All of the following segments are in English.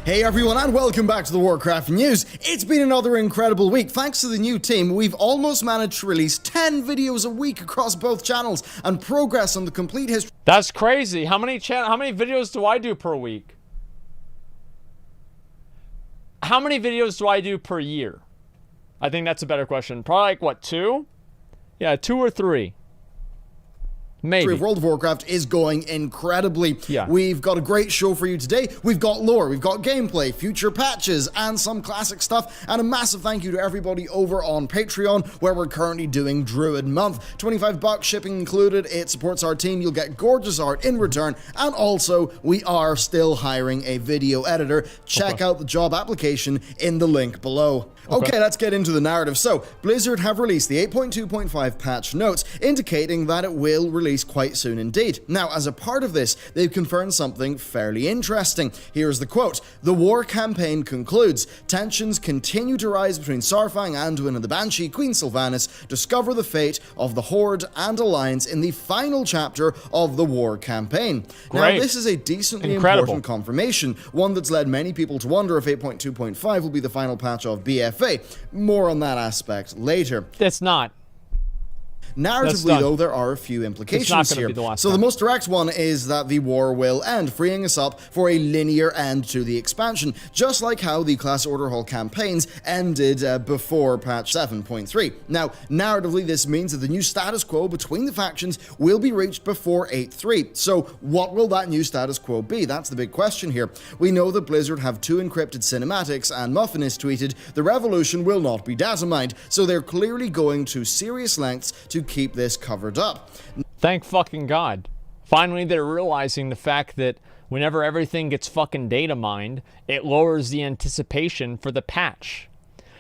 Hey everyone, and welcome back to the Warcraft News. It's been another incredible week. Thanks to the new team, we've almost managed to release 10 videos a week across both channels and progress on the complete history. That's crazy. How many videos do I do per week? How many videos do I do per year? I think that's a better question. Probably like, what, 2? Yeah, 2 or 3. Maybe. Of World of Warcraft is going incredibly. Yeah. We've got a great show for you today. We've got lore, we've got gameplay, future patches, and some classic stuff. And a massive thank you to everybody over on Patreon, where we're currently doing Druid Month. $25 shipping included. It supports our team. You'll get gorgeous art in return. And also, we are still hiring a video editor. Check out the job application in the link below. Okay, let's get into the narrative. So, Blizzard have released the 8.2.5 patch notes, indicating that it will release quite soon indeed. Now, as a part of this, they've confirmed something fairly interesting. Here's the quote. The war campaign concludes. Tensions continue to rise between Saurfang, Anduin, and the Banshee Queen Sylvanas discover the fate of the Horde and Alliance in the final chapter of the war campaign. Great. Now, this is a decently important confirmation, one that's led many people to wonder if 8.2.5 will be the final patch of BFA. More on that aspect later. It's not. Narratively, though, there are a few implications here. The most direct one is that the war will end, freeing us up for a linear end to the expansion, just like how the Class Order Hall campaigns ended before patch 7.3. Now, narratively, this means that the new status quo between the factions will be reached before 8.3. So, what will that new status quo be? That's the big question here. We know that Blizzard have 2 encrypted cinematics, and Muffin has tweeted, the revolution will not be data mined, so they're clearly going to serious lengths to keep this covered up. Thank fucking God. Finally, they're realizing the fact that whenever everything gets fucking data mined, it lowers the anticipation for the patch.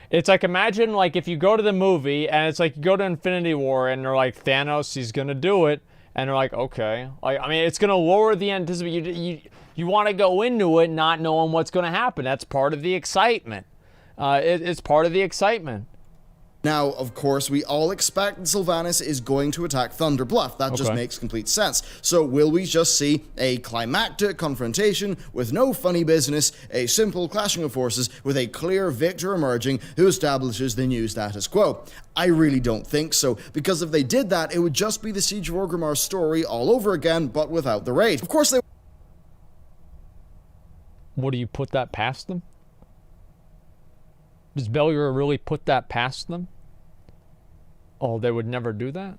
It's like, imagine like if you go to the movie and it's like you go to Infinity War and they're like, Thanos, he's gonna do it. And they're like, okay. Like, I mean, it's gonna lower the anticipation. You want to go into it not knowing what's gonna happen. That's part of the excitement. It's part of the excitement. Now, of course, we all expect that Sylvanas is going to attack Thunder Bluff. That just makes complete sense. So will we just see a climactic confrontation with no funny business, a simple clashing of forces with a clear victor emerging who establishes the new status quo? I really don't think so, because if they did that, it would just be the Siege of Orgrimmar story all over again, but without the raid. Of course they... What, do you put that past them? Does Beliar really put that past them? Oh, they would never do that?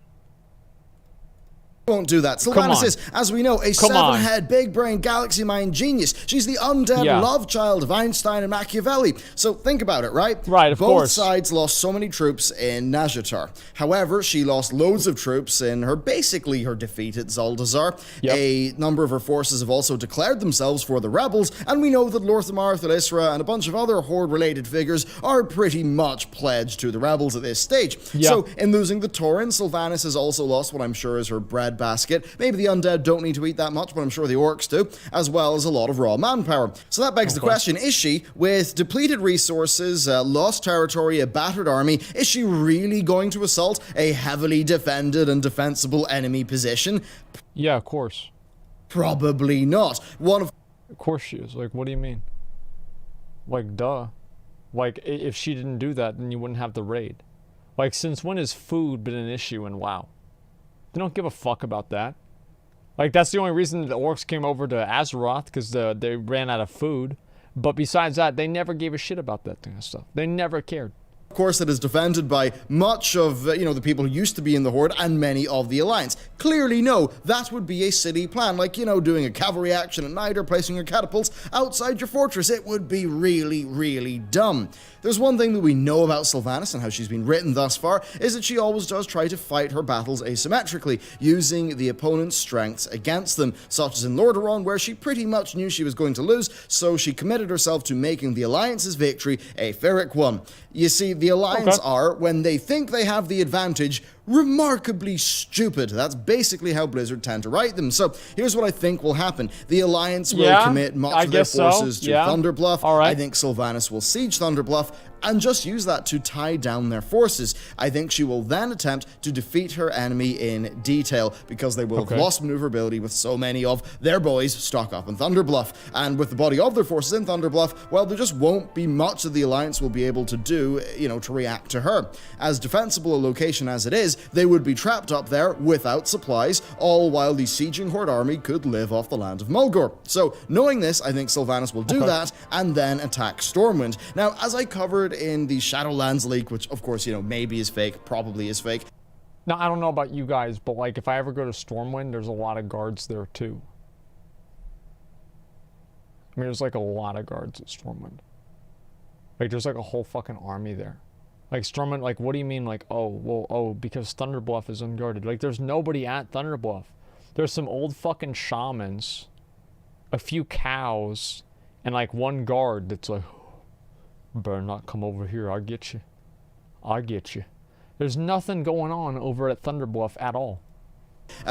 Won't do that. Sylvanas is, as we know, a 7-head, big-brain, galaxy-mind genius. She's the undead love child of Einstein and Machiavelli. So think about it, right? Right, of course. Both sides lost so many troops in Nazjatar. However, she lost loads of troops in her defeat at Zuldazar. A number of her forces have also declared themselves for the rebels, and we know that Lorthamar, Thalisra, and a bunch of other Horde-related figures are pretty much pledged to the rebels at this stage. So, in losing the Tauren, Sylvanas has also lost what I'm sure is her bread basket. Maybe the undead don't need to eat that much, but I'm sure the orcs do, as well as a lot of raw manpower. So that begs the question, is she, with depleted resources, lost territory, a battered army, is she really going to assault a heavily defended and defensible enemy position? Yeah, of course. Probably not. Of course she is. Like, what do you mean? Like, duh. Like, if she didn't do that, then you wouldn't have the raid. Like, since when has food been an issue in WoW? They don't give a fuck about that. Like, that's the only reason the orcs came over to Azeroth, because they ran out of food. But besides that, they never gave a shit about that kind of stuff. They never cared. Of course, it is defended by much of, the people who used to be in the Horde and many of the Alliance. Clearly, no, that would be a silly plan, like, doing a cavalry action at night or placing your catapults outside your fortress. It would be really, really dumb. There's one thing that we know about Sylvanas and how she's been written thus far, is that she always does try to fight her battles asymmetrically, using the opponent's strengths against them, such as in Lordaeron, where she pretty much knew she was going to lose, so she committed herself to making the Alliance's victory a Pyrrhic one. You see, the Alliance are, when they think they have the advantage, remarkably stupid. That's basically how Blizzard tend to write them. So here's what I think will happen. The Alliance will commit much of their forces to Thunderbluff. I think Sylvanas will siege Thunderbluff and just use that to tie down their forces. I think she will then attempt to defeat her enemy in detail, because they will have lost maneuverability with so many of their boys stuck up in Thunderbluff. And with the body of their forces in Thunderbluff, well, there just won't be much that the Alliance will be able to do, to react to her. As defensible a location as it is, they would be trapped up there without supplies, all while the sieging Horde army could live off the land of Mulgore. So, knowing this, I think Sylvanas will do that and then attack Stormwind. Now, as I covered in the Shadowlands leak, which of course, maybe is fake, probably is fake. Now, I don't know about you guys, but like if I ever go to Stormwind, there's a lot of guards there too. I mean, there's like a lot of guards at Stormwind. Like there's like a whole fucking army there. Like Stormwind, like what do you mean like, because Thunderbluff is unguarded? Like there's nobody at Thunderbluff. There's some old fucking shamans, a few cows, and like one guard that's like, better not come over here, I'll get you. I'll get you. There's nothing going on over at Thunderbluff at all.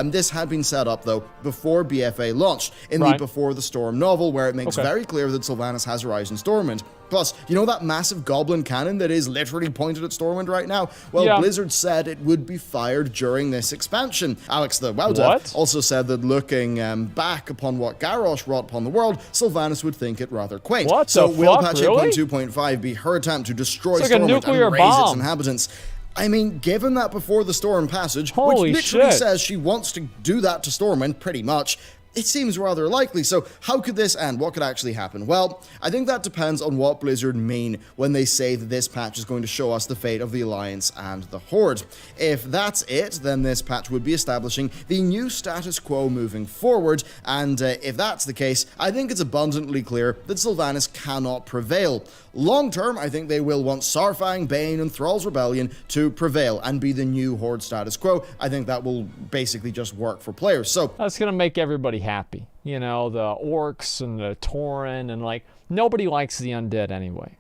This had been set up, though, before BFA launched, in the Before the Storm novel, where it makes very clear that Sylvanas has her eyes on Stormwind. Plus, that massive goblin cannon that is literally pointed at Stormwind right now? Well, Blizzard said it would be fired during this expansion. Alex the WoW dev also said that looking back upon what Garrosh wrought upon the world, Sylvanas would think it rather quaint. So will patch 8.2.5 be her attempt to destroy Stormwind and raise its inhabitants? I mean, given that Before the Storm passage, which literally says she wants to do that to Stormwind, pretty much, it seems rather likely. So how could this end? What could actually happen? Well, I think that depends on what Blizzard mean when they say that this patch is going to show us the fate of the Alliance and the Horde. If that's it, then this patch would be establishing the new status quo moving forward, and if that's the case, I think it's abundantly clear that Sylvanas cannot prevail. Long term, I think they will want Saurfang, Bane, and Thrall's Rebellion to prevail and be the new Horde status quo. I think that will basically just work for players. So that's gonna make everybody happy. The orcs and the Tauren, and like nobody likes the undead anyway.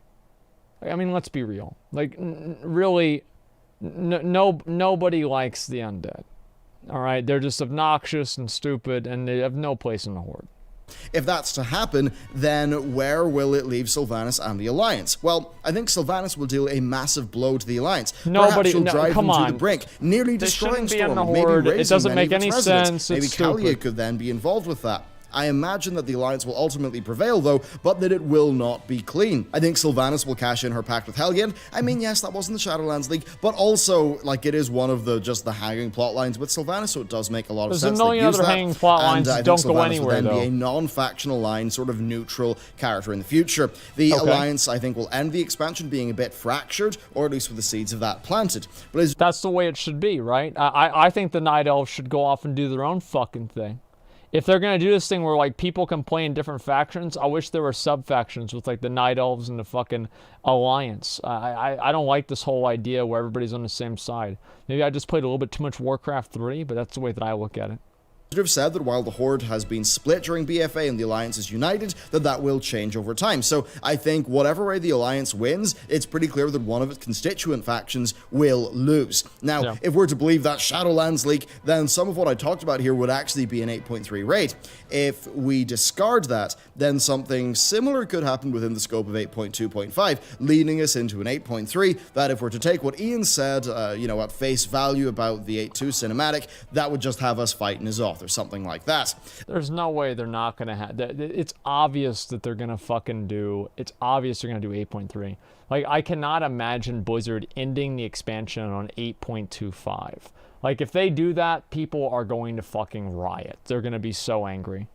I mean, let's be real. Like really, nobody likes the undead. All right, they're just obnoxious and stupid, and they have no place in the Horde. If that's to happen, then where will it leave Sylvanas and the Alliance? Well, I think Sylvanas will deal a massive blow to the Alliance. Perhaps she'll drive them to the brink, nearly destroying Storm. Maybe it doesn't make any sense. Maybe Kalia could then be involved with that. I imagine that the Alliance will ultimately prevail, though, but that it will not be clean. I think Sylvanas will cash in her pact with Helgen. I mean, yes, that wasn't the Shadowlands League, but also, like, it is one of the hanging plot lines with Sylvanas, so it does make a lot of sense. There's a million other hanging plot lines that don't go anywhere, though. Will then be a non-factional line, sort of neutral character in the future. The Alliance, I think, will end the expansion being a bit fractured, or at least with the seeds of that planted. But that's the way it should be, right? I think the Night Elves should go off and do their own fucking thing. If they're going to do this thing where, like, people can play in different factions, I wish there were sub-factions with, like, the Night Elves and the fucking Alliance. I don't like this whole idea where everybody's on the same side. Maybe I just played a little bit too much Warcraft 3, but that's the way that I look at it. Have said that while the Horde has been split during BFA and the Alliance is united, that will change over time. So I think whatever way the Alliance wins, it's pretty clear that one of its constituent factions will lose. Now, if we're to believe that Shadowlands leak, then some of what I talked about here would actually be an 8.3 rate. If we discard that, then something similar could happen within the scope of 8.2.5, leading us into an 8.3, that if we're to take what Ian said, at face value about the 8.2 cinematic, that would just have us fighting his author. Or something like that. There's no way they're not going to have... It's obvious that they're going to fucking do... It's obvious they're going to do 8.3. Like, I cannot imagine Blizzard ending the expansion on 8.25. Like, if they do that, people are going to fucking riot. They're going to be so angry.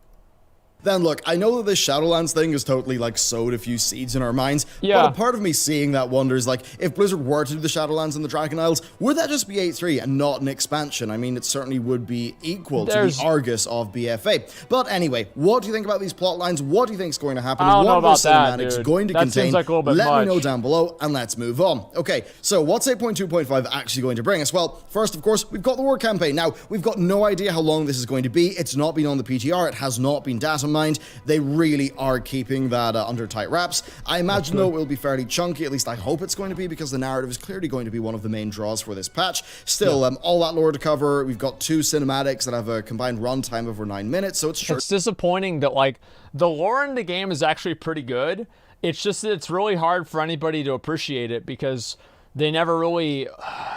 Then look, I know that this Shadowlands thing has totally, like, sowed a few seeds in our minds, but a part of me seeing that wonders, like, if Blizzard were to do the Shadowlands and the Dragon Isles, would that just be 8.3 and not an expansion? I mean, it certainly would be equal to the Argus of BFA. But anyway, what do you think about these plot lines? What do you think is going to happen? I don't know about that, dude. Going to that contain? Seems like a little bit Let much. me know down below, and let's move on. Okay, so what's 8.2.5 actually going to bring us? Well, first, of course, we've got the war campaign. Now, we've got no idea how long this is going to be. It's not been on the PTR. It has not been data bottom mind, they really are keeping that under tight wraps. I imagine, though, it will be fairly chunky. At least I hope it's going to be, because the narrative is clearly going to be one of the main draws for this patch. Still, all that lore to cover. We've got 2 cinematics that have a combined runtime of over 9 minutes, so it's sure. It's disappointing that, like, the lore in the game is actually pretty good. It's just that it's really hard for anybody to appreciate it, because they never really,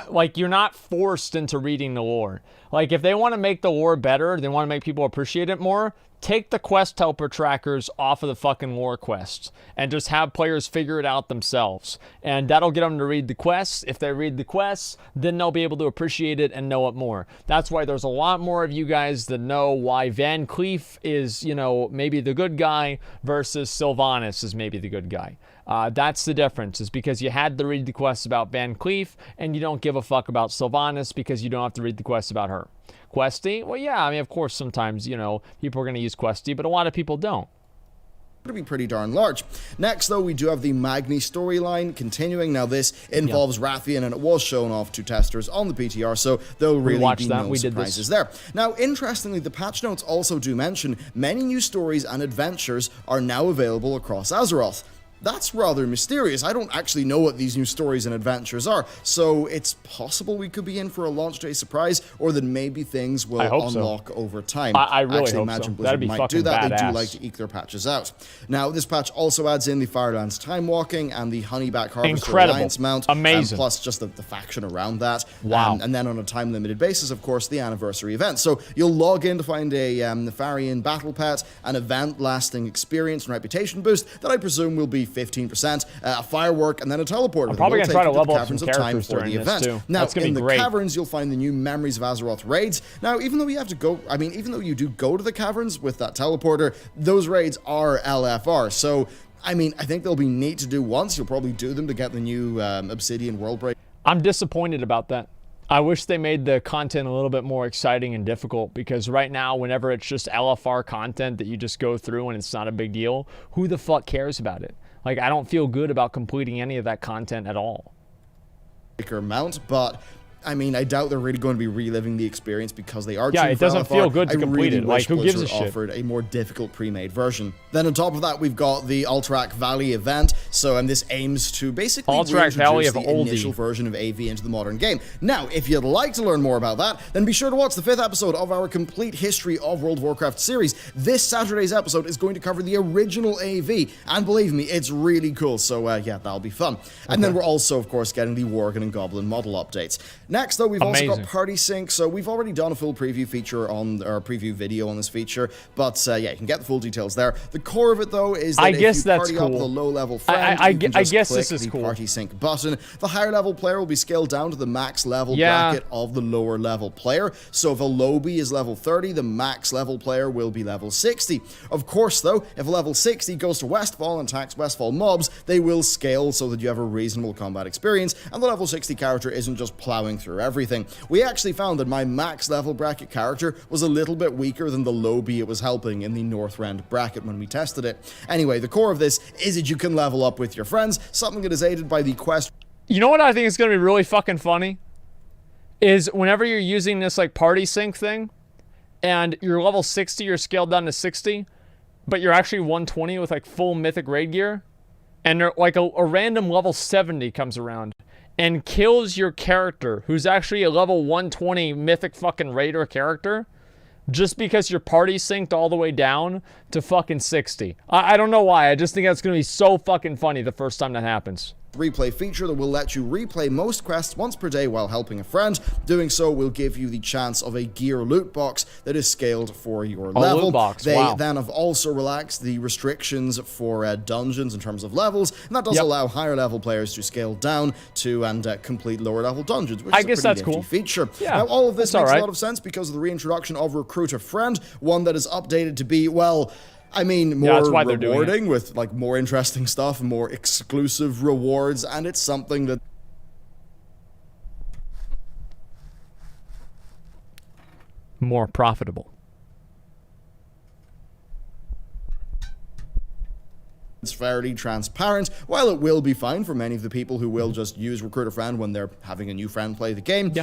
like, you're not forced into reading the lore. Like, if they want to make the lore better, they want to make people appreciate it more, take the quest helper trackers off of the fucking lore quests and just have players figure it out themselves. And that'll get them to read the quests. If they read the quests, then they'll be able to appreciate it and know it more. That's why there's a lot more of you guys that know why Van Cleef is, you know, maybe the good guy versus Sylvanas is maybe the good guy. That's the difference, is because you had to read the quests about Van Cleef and you don't give a fuck about Sylvanas because you don't have to read the quests about her. Questy? Well, yeah, I mean, of course, sometimes, you know, people are going to use Questy, but a lot of people don't. To be pretty darn large. Next, though, we do have the Magni storyline continuing. Now, this involves Rathian, and it was shown off to testers on the PTR, so there'll really be no surprises there. Now, interestingly, the patch notes also do mention many new stories and adventures are now available across Azeroth. That's rather mysterious. I don't actually know what these new stories and adventures are, so it's possible we could be in for a launch day surprise, or that maybe things will unlock over time. I really hope so. Blizzard might do that. They do like to eke their patches out. Now, this patch also adds in the Firelands Time Walking and the Honeyback Harvester Alliance mount. Amazing. Plus just the faction around that. Wow. And then on a time-limited basis, of course, the anniversary event. So you'll log in to find a Nefarian Battle Pet, an event-lasting experience and reputation boost that I presume will be 15%, a firework, and then a teleporter. I'm probably going to try to level up some characters during the event. too. Now, in the caverns, you'll find the new Memories of Azeroth raids. Now, even though you have to go, I mean, even though you do go to the caverns with that teleporter, those raids are LFR. So, I mean, I think they'll be neat to do once. You'll probably do them to get the new Obsidian World Break. I'm disappointed about that. I wish they made the content a little bit more exciting and difficult, because right now, whenever it's just LFR content that you just go through and it's not a big deal, who the fuck cares about it? Like, I don't feel good about completing any of that content at all. Mount, but I mean, I doubt they're really going to be reliving the experience because they are. Yeah, it doesn't feel good to complete it. Like, who gives a shit? Offered a more difficult pre-made version. Then on top of that, we've got the Alterac Valley event. So, and this aims to basically Alterac Valley of the oldie. initial version of AV into the modern game. Now, if you'd like to learn more about that, then be sure to watch the 5th episode of our complete history of World of Warcraft series. This Saturday's episode is going to cover the original AV, and believe me, it's really cool. So, yeah, that'll be fun. And then we're also, of course, getting the Worgen and Goblin model updates. Next, though, we've also got Party Sync. So we've already done a full preview feature on our preview video on this feature, but yeah, you can get the full details there. The core of it, though, is that if you party up with a low-level friend, you can just click the Party Sync button. The higher-level player will be scaled down to the max level bracket of the lower-level player. So if a lowbie is level 30, the max level player will be level 60. Of course, though, if a level 60 goes to Westfall and attacks Westfall mobs, they will scale so that you have a reasonable combat experience, and the level 60 character isn't just plowing through everything. We actually found that my max level bracket character was a little bit weaker than the lowbie it was helping in the Northrend bracket when we tested it. Anyway, the core of this is that you can level up with your friends, something that is aided by the quest. You know what I think is going to be really fucking funny? Is whenever you're using this like party sync thing, and you're level 60, you're scaled down to 60, but you're actually 120 with like full mythic raid gear, and like a random level 70 comes around and kills your character, who's actually a level 120 mythic fucking raider character, just because your party synced all the way down to fucking 60. I don't know why. I just think that's going to be so fucking funny the first time that happens. Replay feature that will let you replay most quests once per day while helping a friend. Doing so will give you the chance of a gear loot box that is scaled for your level. Loot box. They wow. then have also relaxed the restrictions for dungeons in terms of levels, and that does allow higher level players to scale down to and complete lower level dungeons, which is a pretty nifty feature. Yeah, now, all of this makes a lot of sense because of the reintroduction of Recruit a Friend, one that is updated to be, well, I mean, more rewarding with like more interesting stuff, more exclusive rewards, and it's something that more profitable. It's fairly transparent. While it will be fine for many of the people who will just use Recruit a Friend when they're having a new friend play the game,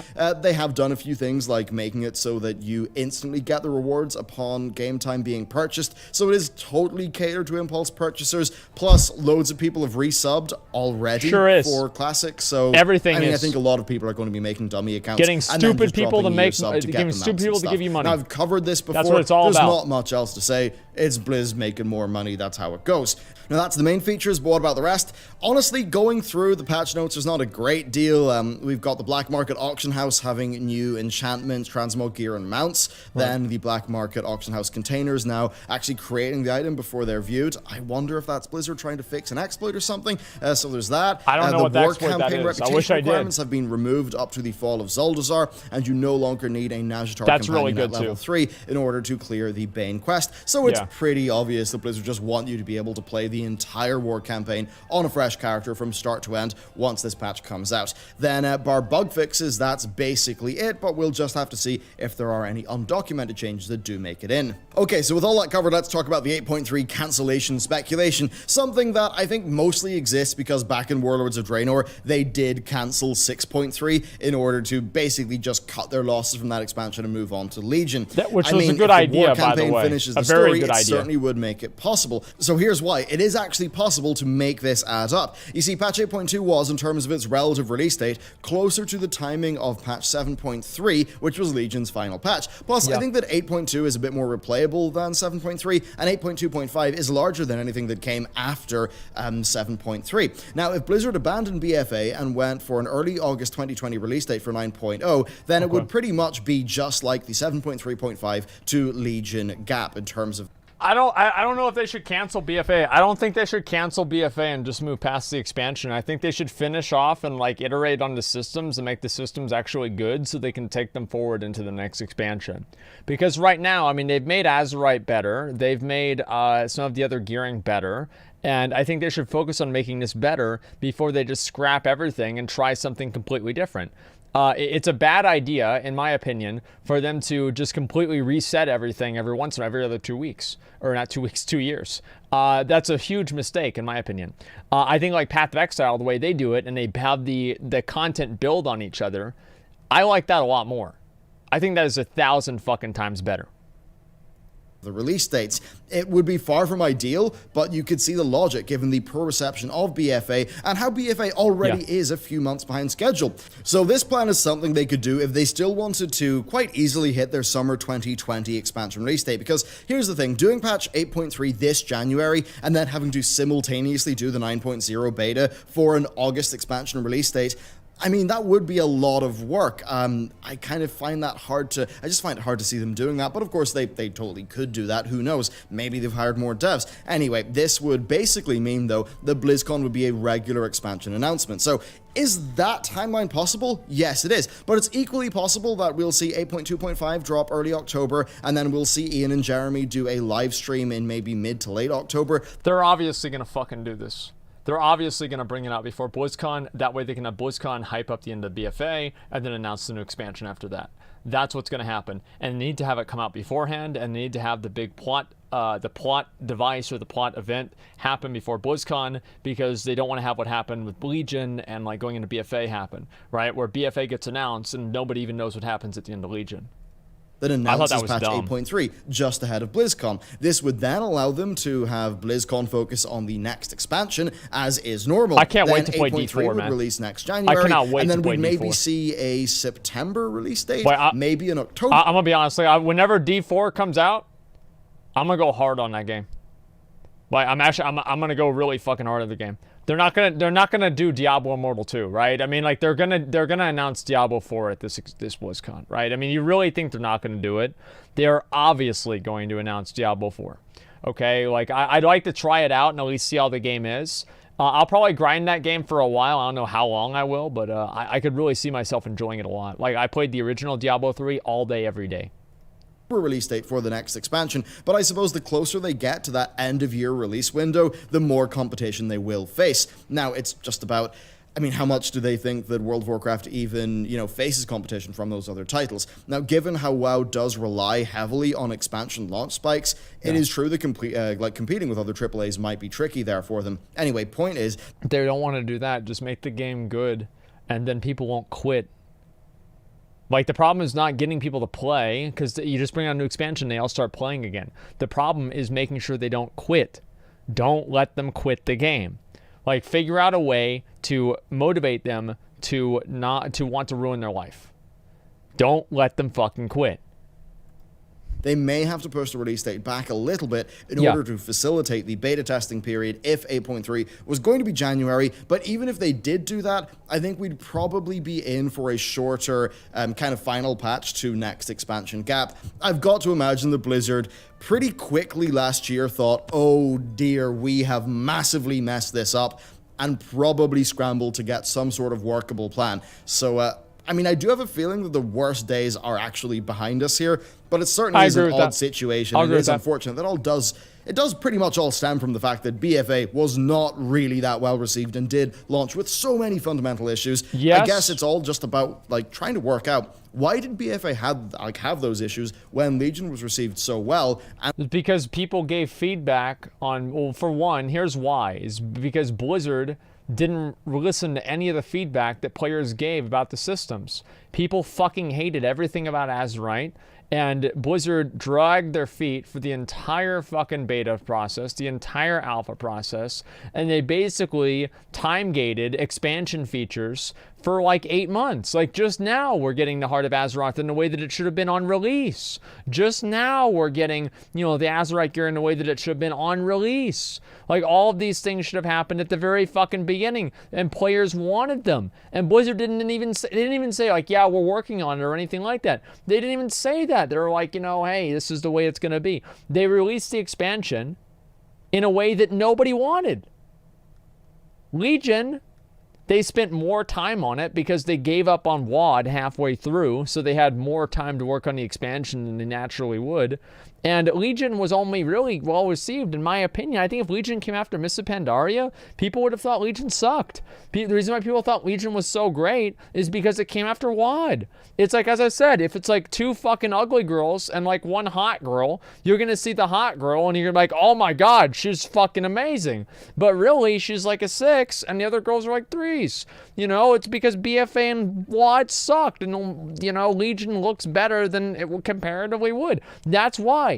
they have done a few things like making it so that you instantly get the rewards upon game time being purchased. So it is totally catered to impulse purchasers. Plus, loads of people have resubbed already for Classic. So everything I think a lot of people are going to be making dummy accounts, getting stupid people to give you money. Now, I've covered this before. That's what it's all There's about. not much else to say. It's Blizz making more money. That's how it goes. Now, that's the main features, but what about the rest? Honestly, going through the patch notes, there's not a great deal. We've got the Black Market Auction House having new enchantments, transmog gear, and mounts. Then the Black Market Auction House containers now actually creating the item before they're viewed. I wonder if that's Blizzard trying to fix an exploit or something. So there's that. I don't know what the exploit that is. I wish I did. Requirements have been removed up to the Fall of Zuldazar, and you no longer need a Nazjatar companion really good at level 3 in order to clear the Bane quest. So it's pretty obvious that Blizzard just want you to be able to play the entire war campaign on a fresh character from start to end once this patch comes out. Then bar bug fixes, that's basically it, but we'll just have to see if there are any undocumented changes that do make it in. Okay, so with all that covered, let's talk about the 8.3 cancellation speculation, something that I think mostly exists because back in Warlords of Draenor, they did cancel 6.3 in order to basically just cut their losses from that expansion and move on to Legion. Which was a good idea, by the way. Finishes the story, it certainly would make it possible. So here's why. It is actually possible to make this add up. You see, patch 8.2 was, in terms of its relative release date, closer to the timing of patch 7.3, which was Legion's final patch. Plus, I think that 8.2 is a bit more replayable than 7.3, and 8.2.5 is larger than anything that came after 7.3. Now, if Blizzard abandoned BFA and went for an early August 2020 release date for 9.0, then it would pretty much be just like the 7.3.5 to Legion gap in terms of... I don't know if they should cancel BFA. I don't think they should cancel BFA and just move past the expansion. I think they should finish off and like iterate on the systems and make the systems actually good so they can take them forward into the next expansion. Because right now, I mean, they've made Azerite better. They've made some of the other gearing better. And I think they should focus on making this better before they just scrap everything and try something completely different. It's a bad idea, in my opinion, for them to just completely reset everything every other 2 weeks. Or not 2 weeks, 2 years. That's a huge mistake, in my opinion. I think like Path of Exile, the way they do it, and they have the content build on each other, I like that a lot more. I think that is 1,000 fucking times better. The release dates. It would be far from ideal, but you could see the logic given the poor reception of BFA and how BFA already is a few months behind schedule. So this plan is something they could do if they still wanted to quite easily hit their summer 2020 expansion release date, because here's the thing, doing patch 8.3 this January and then having to simultaneously do the 9.0 beta for an August expansion release date, I mean, that would be a lot of work. I kind of find that hard to... I just find it hard to see them doing that. But of course, they totally could do that. Who knows? Maybe they've hired more devs. Anyway, this would basically mean, though, that BlizzCon would be a regular expansion announcement. So is that timeline possible? Yes, it is. But it's equally possible that we'll see 8.2.5 drop early October, and then we'll see Ian and Jeremy do a live stream in maybe mid to late October. They're obviously going to fucking do this. They're obviously going to bring it out before BlizzCon. That way they can have BlizzCon hype up the end of BFA and then announce the new expansion after that. That's what's going to happen. And they need to have it come out beforehand, and they need to have the big plot, the plot device or the plot event happen before BlizzCon, because they don't want to have what happened with Legion and like going into BFA happen, right? Where BFA gets announced and nobody even knows what happens at the end of Legion. That announces patch 8.3 just ahead of BlizzCon. This would then allow them to have BlizzCon focus on the next expansion, as is normal. I can't wait to play D4, would man. Release next January, I cannot wait and then to play we'd maybe D4. see a September release date, maybe in October. I'm gonna be honest, like, whenever D4 comes out, I'm gonna go hard on that game. Like, I'm gonna go really fucking hard at the game. They're not gonna do Diablo Immortal 2, right? I mean, like, they're gonna announce Diablo 4 at this BlizzCon, right? I mean, you really think they're not gonna do it? They are obviously going to announce Diablo 4. Okay, like, I'd like to try it out and at least see how the game is. I'll probably grind that game for a while. I don't know how long I will, but I could really see myself enjoying it a lot. Like, I played the original Diablo 3 all day, every day. Release date for the next expansion, but I suppose the closer they get to that end of year release window, the more competition they will face. Now, it's just about I mean, how much do they think that World of Warcraft even, faces competition from those other titles? Now, given how WoW does rely heavily on expansion launch spikes, it is true that competing with other AAAs might be tricky there for them. Anyway, point is, they don't want to do that. Just make the game good, and then people won't quit. Like, the problem is not getting people to play, because you just bring out a new expansion, they all start playing again. The problem is making sure they don't quit. Don't let them quit the game. Like, figure out a way to motivate them to not to want to ruin their life. Don't let them fucking quit. They may have to push the release date back a little bit in order to facilitate the beta testing period if 8.3 was going to be January. But even if they did do that, I think we'd probably be in for a shorter kind of final patch to next expansion gap. I've got to imagine that Blizzard pretty quickly last year thought, oh dear, we have massively messed this up, and probably scrambled to get some sort of workable plan. So, I mean, I do have a feeling that the worst days are actually behind us here, but it certainly is an odd situation. It is unfortunate that it does pretty much all stem from the fact that BFA was not really that well received and did launch with so many fundamental issues. Yes. I guess it's all just about trying to work out, why did BFA have those issues when Legion was received so well? And because people gave feedback on, well, for one, here's why, is because Blizzard didn't listen to any of the feedback that players gave about the systems. People fucking hated everything about Azerite, and Blizzard dragged their feet for the entire fucking beta process, the entire alpha process, and they basically time-gated expansion features for like 8 months. Like, just now we're getting the Heart of Azeroth in the way that it should have been on release. Just now we're getting, the Azerite gear in the way that it should have been on release. Like, all of these things should have happened at the very fucking beginning, and players wanted them. And Blizzard didn't even say like, yeah, we're working on it or anything like that. They didn't even say that. They were like, hey, this is the way it's going to be. They released the expansion in a way that nobody wanted. Legion, they spent more time on it because they gave up on WoD halfway through, so they had more time to work on the expansion than they naturally would. And Legion was only really well received, in my opinion. I think if Legion came after Mists of Pandaria, people would have thought Legion sucked. The reason why people thought Legion was so great is because it came after WoD. It's like, as I said, if it's like 2 fucking ugly girls and like 1 hot girl, you're going to see the hot girl and you're like, oh my God, she's fucking amazing. But really, she's like a 6 and the other girls are like 3s. It's because BFA and WoD sucked, and, Legion looks better than it comparatively would. That's why.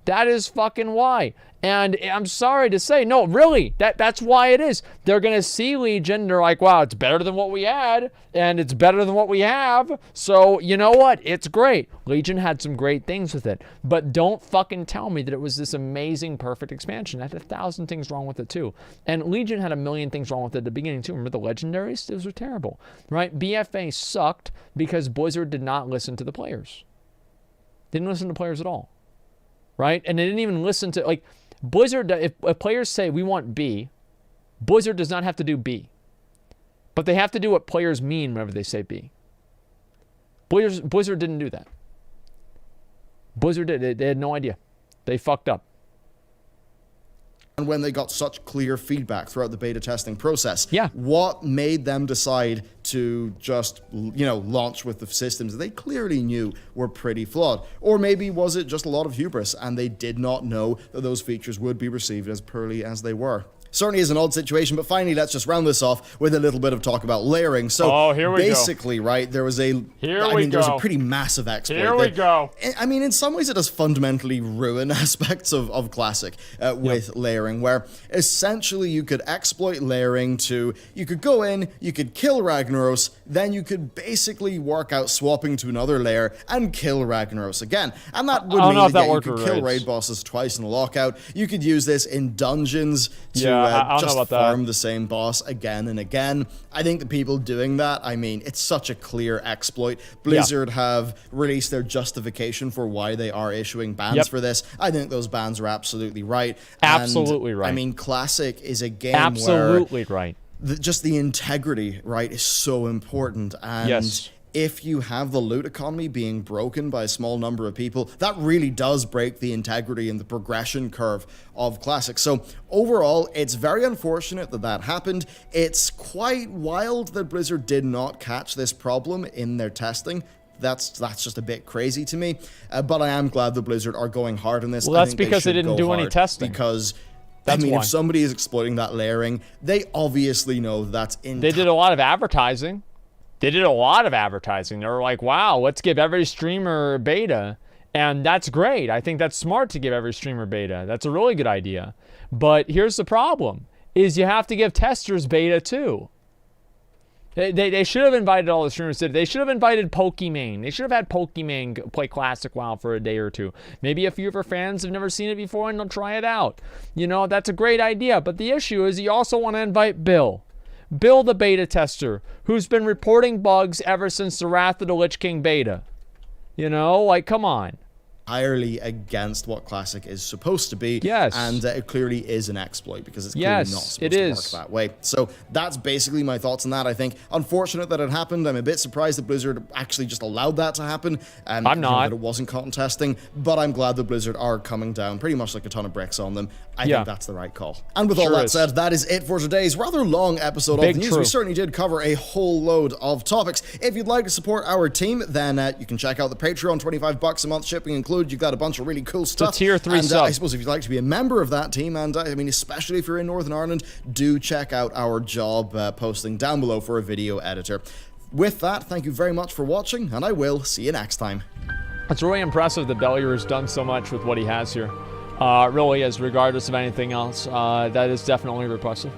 That is fucking why. And I'm sorry to say, no, really, that's why it is. They're going to see Legion, they're like, wow, it's better than what we had, and it's better than what we have, so you know what? It's great. Legion had some great things with it, but don't fucking tell me that it was this amazing, perfect expansion. It had 1,000 things wrong with it, too. And Legion had 1,000,000 things wrong with it at the beginning, too. Remember the Legendaries? Those were terrible, right? BFA sucked because Blizzard did not listen to the players. Didn't listen to players at all. Right? And they didn't even listen to, like, Blizzard, if players say we want B, Blizzard does not have to do B. But they have to do what players mean whenever they say B. Blizzard didn't do that. Blizzard did. They had no idea. They fucked up. And when they got such clear feedback throughout the beta testing process, yeah, what made them decide to just, launch with the systems that they clearly knew were pretty flawed? Or maybe was it just a lot of hubris and they did not know that those features would be received as poorly as they were? Certainly is an odd situation, but finally, let's just round this off with a little bit of talk about layering. So basically, right, there was there was a pretty massive exploit. Here we go. I mean, in some ways, it does fundamentally ruin aspects of Classic with layering, where essentially you could exploit layering you could go in, you could kill Ragnaros, then you could basically work out swapping to another layer and kill Ragnaros again. And that would mean that you could kill raid bosses twice in a lockout. You could use this in dungeons to just farm the same boss again and again. I think the people doing that, I mean, it's such a clear exploit. Blizzard have released their justification for why they are issuing bans for this. I think those bans are absolutely right. Absolutely right. I mean, Classic is a game where right. Just the integrity, right, is so important. And if you have the loot economy being broken by a small number of people, that really does break the integrity and the progression curve of Classic. So overall, it's very unfortunate that that happened. It's quite wild that Blizzard did not catch this problem in their testing. That's just a bit crazy to me, but I am glad that Blizzard are going hard on this. Well, that's because they didn't do any testing. Because that's why. if somebody is exploiting that layering, they obviously know that's in. They did a lot of advertising. They were like, wow, let's give every streamer beta. And that's great. I think that's smart to give every streamer beta. That's a really good idea. But here's the problem, is you have to give testers beta too. They should have invited all the streamers. They should have invited Pokimane. They should have had Pokimane play Classic WoW for a day or two. Maybe a few of our fans have never seen it before and they'll try it out. You know, that's a great idea. But the issue is you also want to invite Bill. Bill, the beta tester, who's been reporting bugs ever since the Wrath of the Lich King beta. You know, like, come on. Entirely against what Classic is supposed to be. Yes. And it clearly is an exploit because it's clearly not supposed to work that way. So that's basically my thoughts on that. I think unfortunate that it happened. I'm a bit surprised that Blizzard actually just allowed that to happen. I'm not. That it wasn't caught in testing, but I'm glad that Blizzard are coming down pretty much like a ton of bricks on them. I think that's the right call. And with all that said, that is it for today's rather long episode of the news. We certainly did cover a whole load of topics. If you'd like to support our team, then you can check out the Patreon, $25 a month, shipping included. You've got a bunch of really cool stuff. The tier 3 and, sub. I suppose if you'd like to be a member of that team, and I mean, especially if you're in Northern Ireland, do check out our job posting down below for a video editor. With that, thank you very much for watching, and I will see you next time. It's really impressive that Bellier has done so much with what he has here. Really is, regardless of anything else. That is definitely impressive.